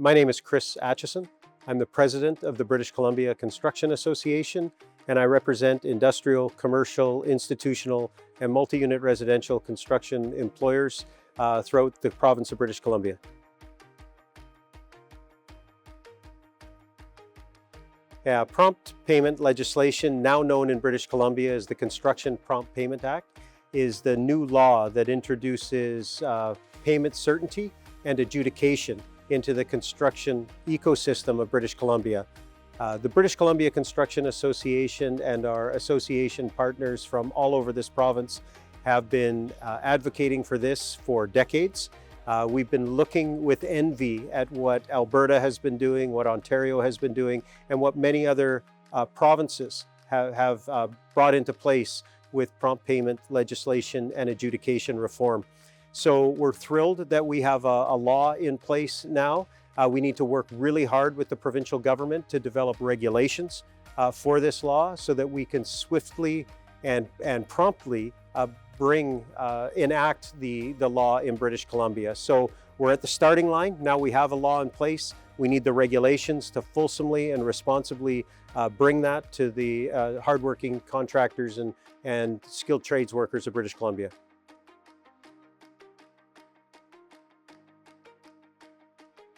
My name is Chris Atchison. I'm the president of the British Columbia Construction Association, and I represent industrial, commercial, institutional, and multi-unit residential construction employers throughout the province of British Columbia. Prompt payment legislation, now known in British Columbia as the Construction Prompt Payment Act, is the new law that introduces payment certainty and adjudication into the construction ecosystem of British Columbia. The British Columbia Construction Association and our association partners from all over this province have been advocating for this for decades. We've been looking with envy at what Alberta has been doing, what Ontario has been doing, and what many other provinces have brought into place with prompt payment legislation and adjudication reform. So we're thrilled that we have a law in place now. We need to work really hard with the provincial government to develop regulations for this law so that we can swiftly and promptly enact the law in British Columbia. So we're at the starting line. Now we have a law in place. We need the regulations to fulsomely and responsibly bring that to the hardworking contractors and skilled trades workers of British Columbia.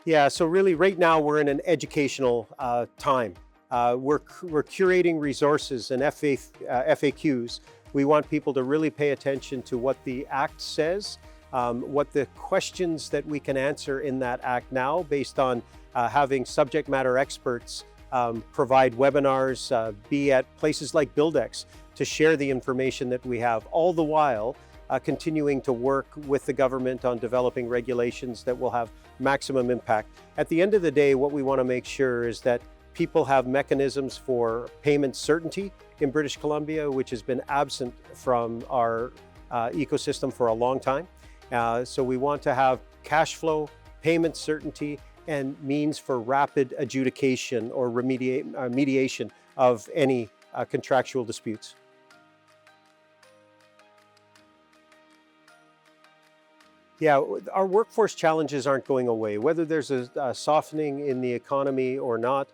Yeah, so really right now we're in an educational time. We're curating resources and FAQs. We want people to really pay attention to what the Act says, what the questions that we can answer in that Act now based on having subject matter experts provide webinars, be at places like Buildex to share the information that we have, all the while continuing to work with the government on developing regulations that will have maximum impact. At the end of the day, what we want to make sure is that people have mechanisms for payment certainty in British Columbia, which has been absent from our ecosystem for a long time. So we want to have cash flow, payment certainty, and means for rapid adjudication or mediation of any contractual disputes. Yeah, our workforce challenges aren't going away. Whether there's a softening in the economy or not,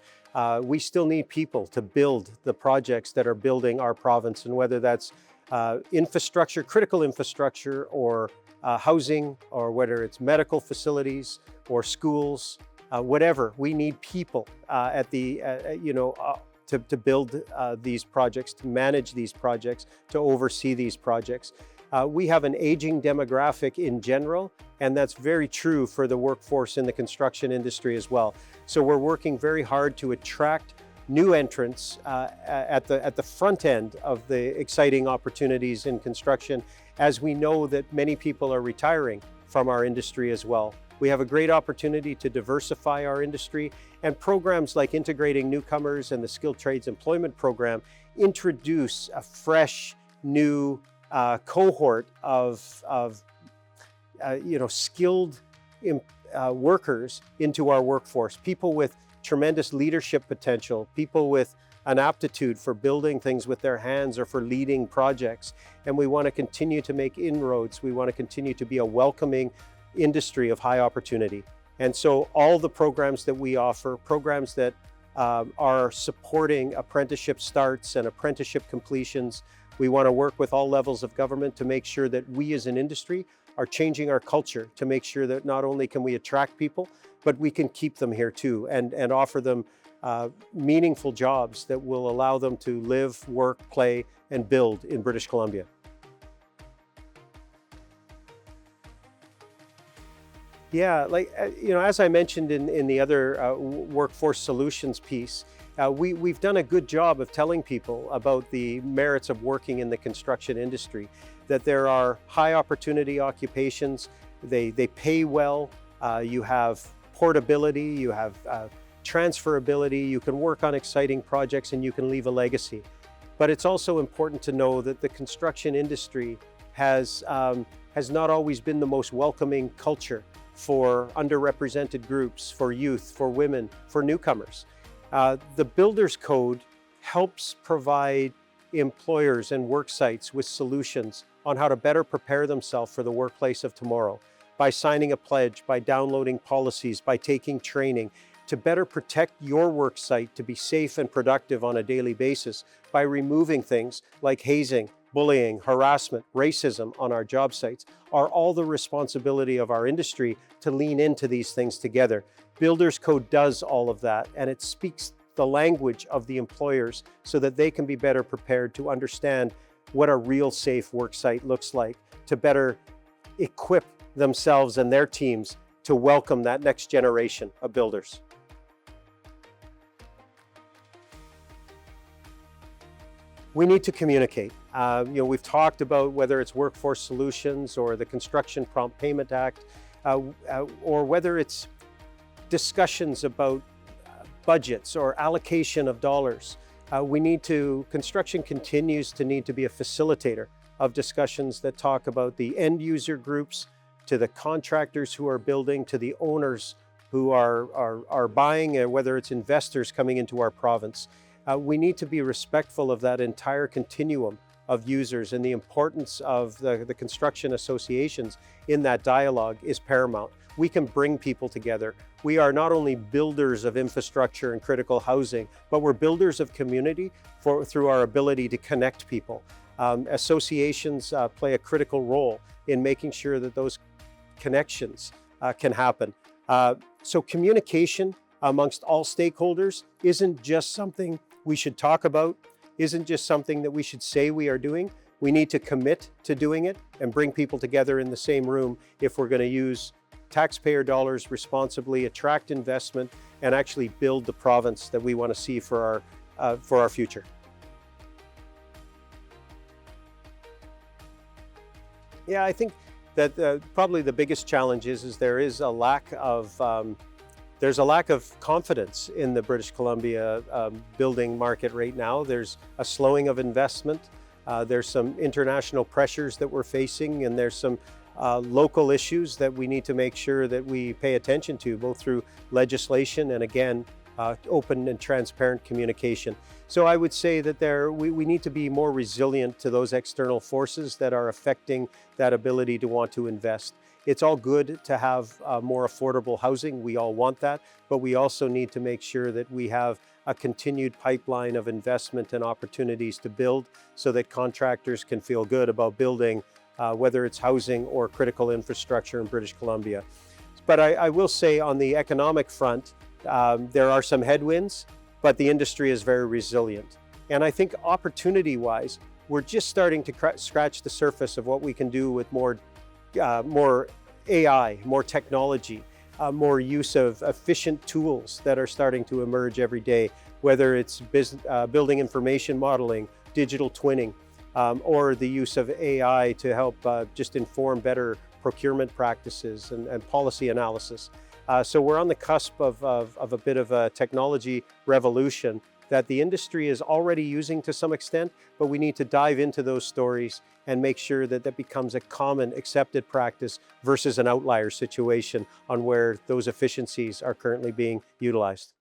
we still need people to build the projects that are building our province, and whether that's infrastructure, critical infrastructure, or housing, or whether it's medical facilities or schools, whatever. We need people to build these projects, to manage these projects, to oversee these projects. We have an aging demographic in general, and that's very true for the workforce in the construction industry as well. So we're working very hard to attract new entrants at the front end of the exciting opportunities in construction, as we know that many people are retiring from our industry as well. We have a great opportunity to diversify our industry, and programs like Integrating Newcomers and the Skilled Trades Employment Program introduce a fresh, new cohort of skilled workers into our workforce, people with tremendous leadership potential, people with an aptitude for building things with their hands or for leading projects. And we want to continue to make inroads. We want to continue to be a welcoming industry of high opportunity. And so all the programs that we offer, programs that are supporting apprenticeship starts and apprenticeship completions, we want to work with all levels of government to make sure that we as an industry are changing our culture to make sure that not only can we attract people, but we can keep them here too and offer them meaningful jobs that will allow them to live, work, play, and build in British Columbia. Yeah, as I mentioned in the other workforce solutions piece, we've done a good job of telling people about the merits of working in the construction industry, that there are high opportunity occupations, they pay well, you have portability, you have transferability, you can work on exciting projects, and you can leave a legacy. But it's also important to know that the construction industry has not always been the most welcoming culture for underrepresented groups, for youth, for women, for newcomers. The Builders Code helps provide employers and work sites with solutions on how to better prepare themselves for the workplace of tomorrow. by signing a pledge, by downloading policies, by taking training, to better protect your work site to be safe and productive on a daily basis, by removing things like hazing, bullying, harassment, racism on our job sites, are all the responsibility of our industry to lean into these things together. Builders Code does all of that, and it speaks the language of the employers so that they can be better prepared to understand what a real safe work site looks like, to better equip themselves and their teams to welcome that next generation of builders. We need to communicate. We've talked about whether it's workforce solutions or the Construction Prompt Payment Act, or whether it's discussions about budgets or allocation of dollars. Construction continues to need to be a facilitator of discussions that talk about the end user groups, to the contractors who are building, to the owners who are buying, and whether it's investors coming into our province. We need to be respectful of that entire continuum of users, and the importance of the construction associations in that dialogue is paramount. We can bring people together. We are not only builders of infrastructure and critical housing, but we're builders of community through our ability to connect people. Associations play a critical role in making sure that those connections can happen. So communication amongst all stakeholders isn't just something we should talk about, isn't just something that we should say we are doing. We need to commit to doing it and bring people together in the same room if we're going to use taxpayer dollars responsibly, attract investment, and actually build the province that we want to see for our future. Yeah, I think that probably the biggest challenge is there's a lack of confidence in the British Columbia building market right now. There's a slowing of investment. There's some international pressures that we're facing, and there's some local issues that we need to make sure that we pay attention to, both through legislation and, again, open and transparent communication. So I would say that we need to be more resilient to those external forces that are affecting that ability to want to invest. It's all good to have more affordable housing. We all want that, but we also need to make sure that we have a continued pipeline of investment and opportunities to build, so that contractors can feel good about building, whether it's housing or critical infrastructure in British Columbia. But I will say, on the economic front, there are some headwinds, but the industry is very resilient. And I think opportunity-wise, we're just starting to scratch the surface of what we can do with more AI, more technology, more use of efficient tools that are starting to emerge every day, whether it's building information modeling, digital twinning, or the use of AI to help just inform better procurement practices and policy analysis. So we're on the cusp of a bit of a technology revolution that the industry is already using to some extent, but we need to dive into those stories and make sure that that becomes a common accepted practice versus an outlier situation on where those efficiencies are currently being utilized.